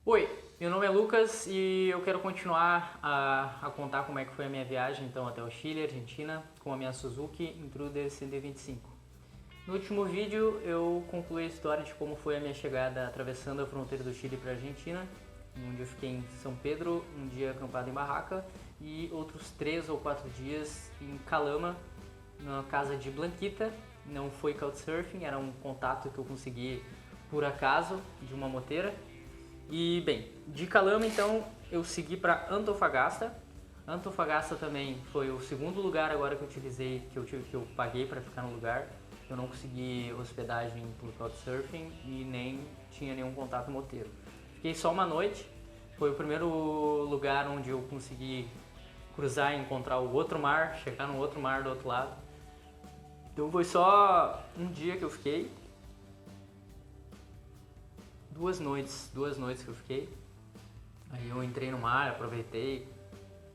Oi, meu nome é Lucas e eu quero continuar a contar como é que foi a minha viagem então até o Chile, Argentina, com a minha Suzuki Intruder CD25. No último vídeo eu concluí a história de como foi a minha chegada atravessando a fronteira do Chile para a Argentina, onde eu fiquei em São Pedro, um dia acampado em barraca e outros 3 ou 4 dias em Calama, na casa de Blanquita. Não foi couchsurfing, era um contato que eu consegui por acaso de uma moteira. E bem, de Calama então eu segui para Antofagasta. Antofagasta também foi o segundo lugar agora que eu utilizei, que eu paguei para ficar no lugar. Eu não consegui hospedagem por couchsurfing e nem tinha nenhum contato moteiro. Fiquei só uma noite, foi o primeiro lugar onde eu consegui cruzar e encontrar o outro mar, chegar no outro mar do outro lado. Então foi só um dia que eu fiquei. Duas noites que eu fiquei. Aí eu entrei no mar, aproveitei,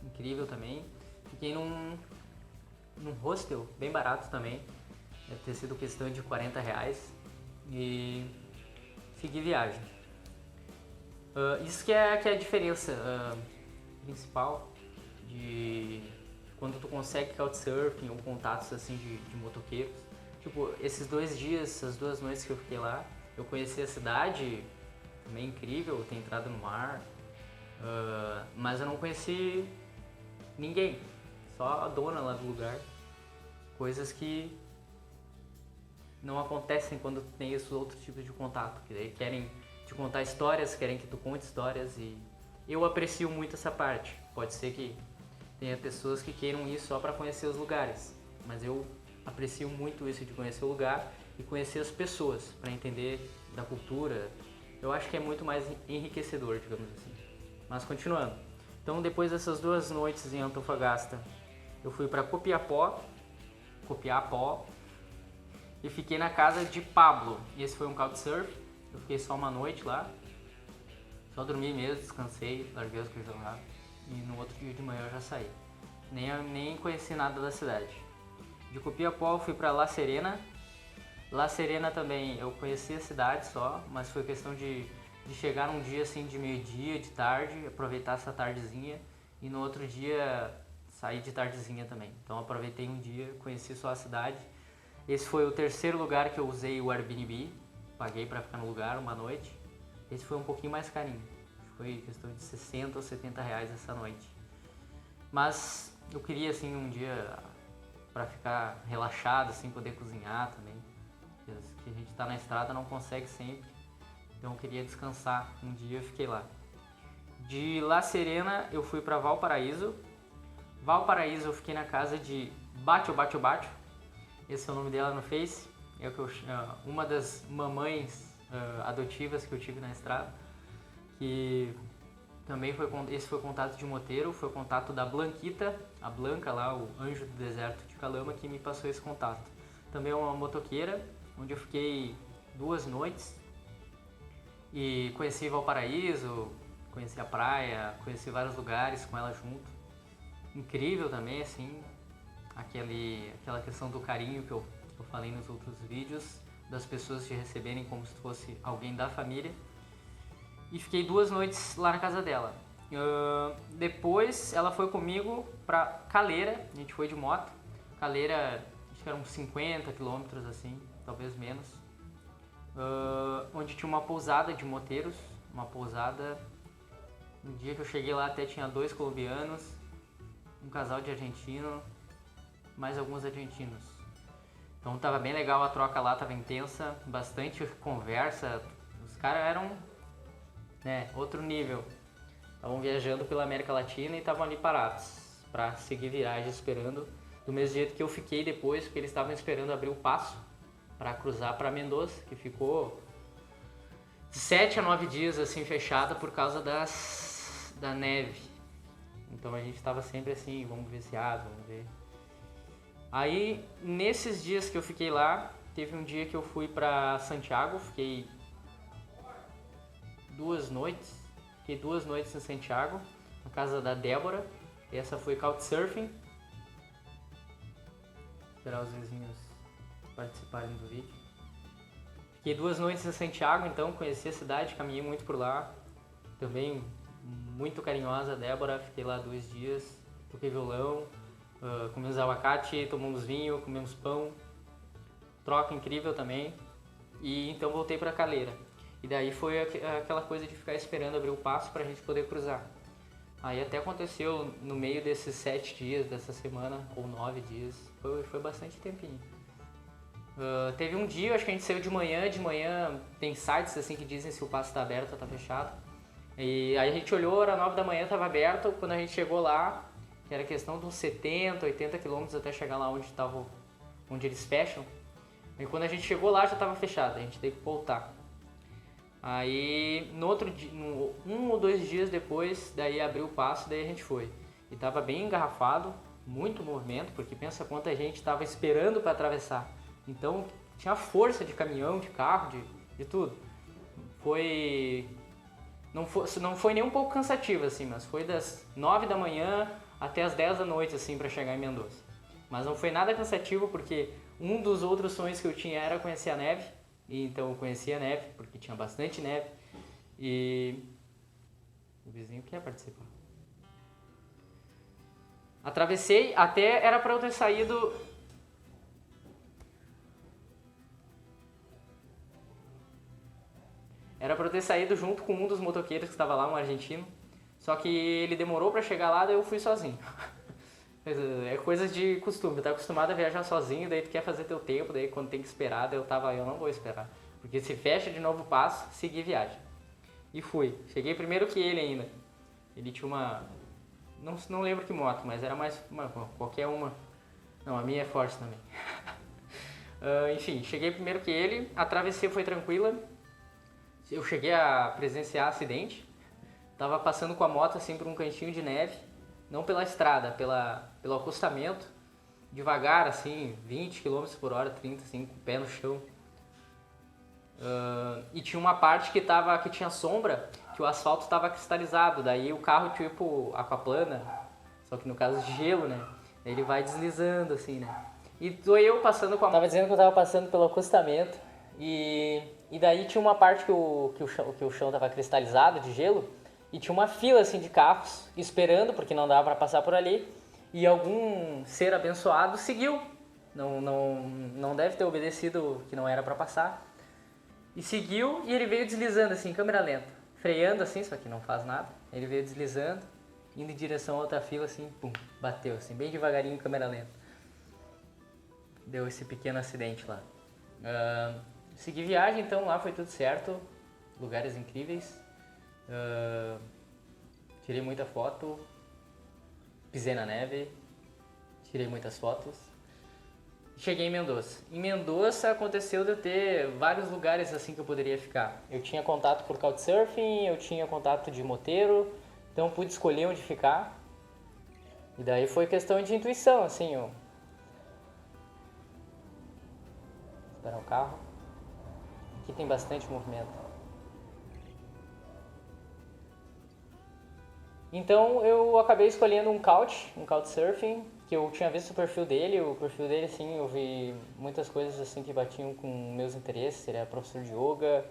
incrível também. Fiquei num hostel, bem barato também, deve ter sido questão de R$40 e segui viagem. Isso que é a diferença principal de quando tu consegue couchsurfing ou contatos assim de motoqueiros. Tipo, esses 2 dias, essas 2 noites que eu fiquei lá, eu conheci a cidade, também incrível, ter entrado no mar, mas eu não conheci ninguém, só a dona lá do lugar. Coisas que não acontecem quando tem esses outros tipos de contato, que daí querem te contar histórias, querem que tu conte histórias, e eu aprecio muito essa parte. Pode ser que tenha pessoas que queiram ir só para conhecer os lugares, mas eu aprecio muito isso de conhecer o lugar e conhecer as pessoas, para entender da cultura. Eu acho que é muito mais enriquecedor, digamos assim. Mas continuando. Então, depois dessas 2 noites em Antofagasta, eu fui para Copiapó, e fiquei na casa de Pablo. E esse foi um couchsurfing. Eu fiquei só uma noite lá, só dormi mesmo, descansei, larguei as coisas lá, e no outro dia de manhã eu já saí. Nem conheci nada da cidade. De Copiapó eu fui para La Serena. La Serena também eu conheci a cidade só, mas foi questão de chegar num dia assim de meio-dia, de tarde, aproveitar essa tardezinha, e no outro dia sair de tardezinha também. Então aproveitei um dia, conheci só a cidade. Esse foi o 3º lugar que eu usei o Airbnb, paguei para ficar no lugar uma noite. Esse foi um pouquinho mais carinho, foi questão de R$60 ou R$70 essa noite. Mas eu queria assim um dia para ficar relaxado, assim, poder cozinhar também, que a gente tá na estrada não consegue sempre, então eu queria descansar um dia, eu fiquei lá. De La Serena eu fui para Valparaíso. Valparaíso eu fiquei na casa de Batio, esse é o nome dela no Face, é uma das mamães adotivas que eu tive na estrada, que também esse foi contato de moteiro, foi contato da Blanquita, a Blanca lá, o anjo do deserto de Calama, que me passou esse contato. Também é uma motoqueira, onde eu fiquei 2 noites e conheci Valparaíso, conheci a praia, conheci vários lugares com ela junto. Incrível também, assim, aquela questão do carinho que eu falei nos outros vídeos, das pessoas te receberem como se fosse alguém da família. E fiquei 2 noites lá na casa dela. Depois ela foi comigo pra Calera, a gente foi de moto. Calera, acho que eram uns 50 quilômetros assim, talvez menos. Onde tinha uma pousada de moteiros, uma pousada. No dia que eu cheguei lá até tinha 2 colombianos, um casal de argentino, mais alguns argentinos. Então tava bem legal, a troca lá tava intensa, bastante conversa. Os caras eram outro nível. Estavam viajando pela América Latina e estavam ali parados para seguir viagem, esperando do mesmo jeito que eu fiquei depois, porque eles estavam esperando abrir o passo para cruzar para Mendoza, que ficou de 7 a 9 dias assim fechada por causa da neve. Então a gente estava sempre assim, vamos ver se abre, vamos ver. Aí nesses dias que eu fiquei lá, teve um dia que eu fui para Santiago, fiquei 2 noites em Santiago, na casa da Débora. Essa foi couchsurfing. Esperar os vizinhos participarem do vídeo. Fiquei 2 noites em Santiago, então conheci a cidade, caminhei muito por lá. também muito carinhosa, a Débora. Fiquei lá 2 dias, toquei violão, comemos abacate, tomamos vinho, comemos pão, troca incrível também. E então voltei para Caleira. E daí foi aquela coisa de ficar esperando abrir o passo para a gente poder cruzar. Aí até aconteceu no meio desses 7 dias dessa semana, ou 9 dias, foi bastante tempinho. Teve um dia, acho que a gente saiu de manhã tem sites assim que dizem se o passo está aberto ou está fechado. E aí a gente olhou, era 9 da manhã, estava aberto. Quando a gente chegou lá, que era questão de uns 70, 80 quilômetros até chegar lá onde eles fecham. E quando a gente chegou lá já estava fechado, a gente teve que voltar. Aí no outro dia, 1 ou 2 dias depois, daí abriu o passo, daí a gente foi. E estava bem engarrafado, muito movimento, porque pensa quanta gente estava esperando para atravessar. Então tinha força de caminhão, de carro, de tudo. Não foi nem um pouco cansativo, assim, mas foi das 9 da manhã até as 10 da noite, assim, para chegar em Mendoza. Mas não foi nada cansativo, porque um dos outros sonhos que eu tinha era conhecer a neve. E então eu conheci a neve, porque tinha bastante neve. E o vizinho quer participar. Atravessei, até era para eu ter saído... Era para eu ter saído junto com um dos motoqueiros que estava lá, um argentino. Só que ele demorou para chegar lá, daí eu fui sozinho. É coisa de costume, tá acostumado a viajar sozinho, daí tu quer fazer teu tempo, daí quando tem que esperar, daí eu não vou esperar. Porque se fecha de novo o passo, segui viagem. E fui. Cheguei primeiro que ele ainda. Ele tinha uma... Não lembro que moto, mas era mais qualquer uma. Não, a minha é forte também. Enfim, cheguei primeiro que ele, atravessei, foi tranquila. Eu cheguei a presenciar acidente. Tava passando com a moto assim por um cantinho de neve. Não pela estrada, pelo acostamento. Devagar, assim, 20 km por hora, 30, assim, com o pé no chão. E tinha uma parte que tinha sombra, que o asfalto estava cristalizado. Daí o carro tipo aquaplana, só que no caso de gelo, né? Ele vai deslizando, assim, né? E tô eu passando com a... Tava dizendo que eu tava passando pelo acostamento. E daí tinha uma parte que o chão tava cristalizado de gelo. E tinha uma fila assim de carros esperando, porque não dava para passar por ali. E algum ser abençoado seguiu. Não deve ter obedecido que não era para passar. E seguiu e ele veio deslizando assim, câmera lenta. Freando assim, só que não faz nada. Ele veio deslizando, indo em direção a outra fila assim, pum, bateu assim, bem devagarinho, câmera lenta. Deu esse pequeno acidente lá. Segui viagem, então lá foi tudo certo. Lugares incríveis. Tirei muita foto, pisei na neve, tirei muitas fotos. Cheguei em Mendoza. Em Mendoza aconteceu de eu ter vários lugares assim que eu poderia ficar. Eu tinha contato por Couchsurfing, eu tinha contato de moteiro, então pude escolher onde ficar. E daí foi questão de intuição, assim, ó. Esperar o carro. Aqui tem bastante movimento. Então eu acabei escolhendo um Couchsurfing, que eu tinha visto o perfil dele assim, eu vi muitas coisas assim que batiam com meus interesses, ele era professor de yoga,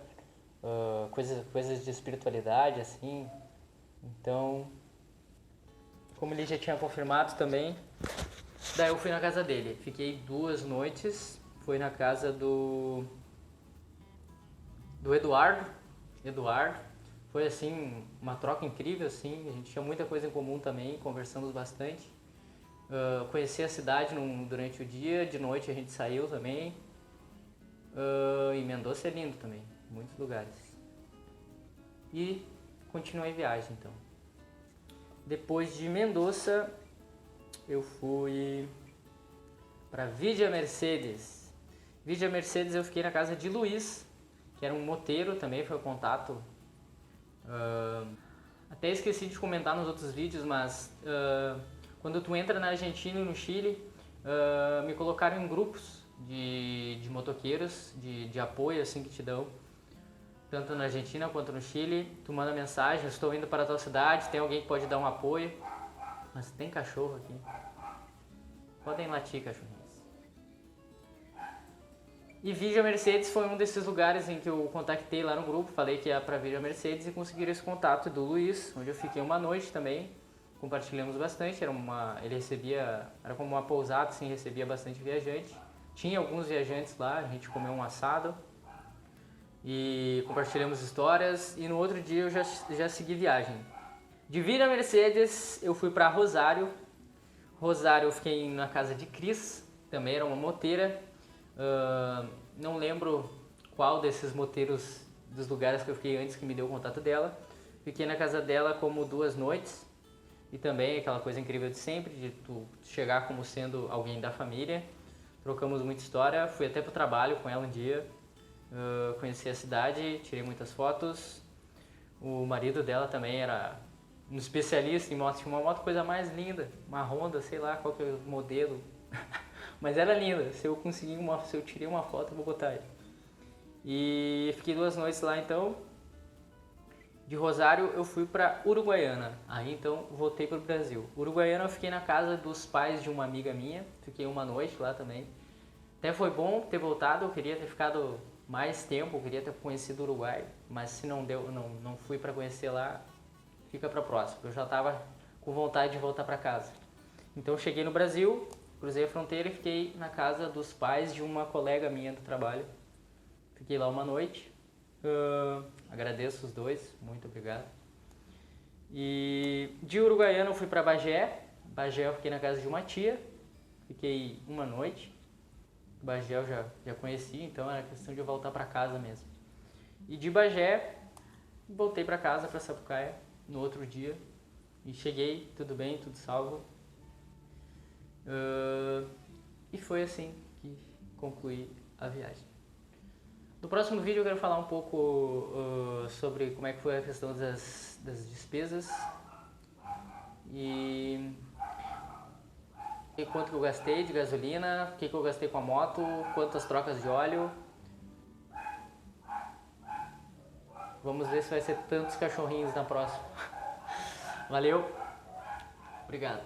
coisas de espiritualidade, assim. Então, como ele já tinha confirmado também, daí eu fui na casa dele, fiquei 2 noites, foi na casa do Eduardo. Foi assim, uma troca incrível, assim, a gente tinha muita coisa em comum também, conversamos bastante. Conheci a cidade durante o dia, de noite a gente saiu também. E Mendoza é lindo também, muitos lugares. E continuei a viagem então. Depois de Mendoza, eu fui para Villa Mercedes. Villa Mercedes eu fiquei na casa de Luiz, que era um moteiro também, foi o contato. Até esqueci de comentar nos outros vídeos, mas quando tu entra na Argentina e no Chile, me colocaram em grupos de motoqueiros, de apoio assim que te dão, tanto na Argentina quanto no Chile. Tu manda mensagem, eu estou indo para a tua cidade, tem alguém que pode dar um apoio. Mas tem cachorro aqui. Podem latir, cachorrinhos. E Vídeo Mercedes foi um desses lugares em que eu contactei lá no grupo, falei que ia para Vídeo Mercedes e conseguiram esse contato do Luiz, onde eu fiquei uma noite também. Compartilhamos bastante, ele recebia, era como uma pousada, assim, recebia bastante viajante. Tinha alguns viajantes lá, a gente comeu um assado e compartilhamos histórias. E no outro dia eu já segui viagem. De Vila Mercedes eu fui para Rosário. Rosário eu fiquei na casa de Cris, também era uma moteira. Não lembro qual desses moteiros dos lugares que eu fiquei antes que me deu o contato dela. Fiquei na casa dela como 2 noites. E também aquela coisa incrível de sempre, de tu chegar como sendo alguém da família. Trocamos muita história, fui até pro trabalho com ela um dia. Conheci a cidade, tirei muitas fotos. O marido dela também era um especialista em motos, tinha uma moto coisa mais linda, uma Honda, sei lá qual que é o modelo, mas era linda. Se eu tirei uma foto, eu vou botar ele. E fiquei 2 noites lá então. De Rosário eu fui para Uruguaiana, aí então voltei para o Brasil. Uruguaiana eu fiquei na casa dos pais de uma amiga minha, fiquei uma noite lá também. Até foi bom ter voltado, eu queria ter ficado mais tempo, eu queria ter conhecido o Uruguai, mas se não deu, não fui para conhecer lá, fica para próxima. Eu já estava com vontade de voltar para casa. Então eu cheguei no Brasil, cruzei a fronteira e fiquei na casa dos pais de uma colega minha do trabalho. Fiquei lá uma noite. Agradeço os dois, muito obrigado. E de Uruguaiana eu fui para Bagé. Bagé eu fiquei na casa de uma tia, fiquei uma noite. Bagé eu já conheci, então era questão de eu voltar para casa mesmo. E de Bagé voltei para casa, para Sapucaia, no outro dia. E cheguei, tudo bem, tudo salvo. E foi assim que concluí a viagem. No próximo vídeo eu quero falar um pouco sobre como é que foi a questão das despesas e quanto que eu gastei de gasolina, o que eu gastei com a moto, quantas trocas de óleo. Vamos ver se vai ser tantos cachorrinhos na próxima. Valeu, obrigado.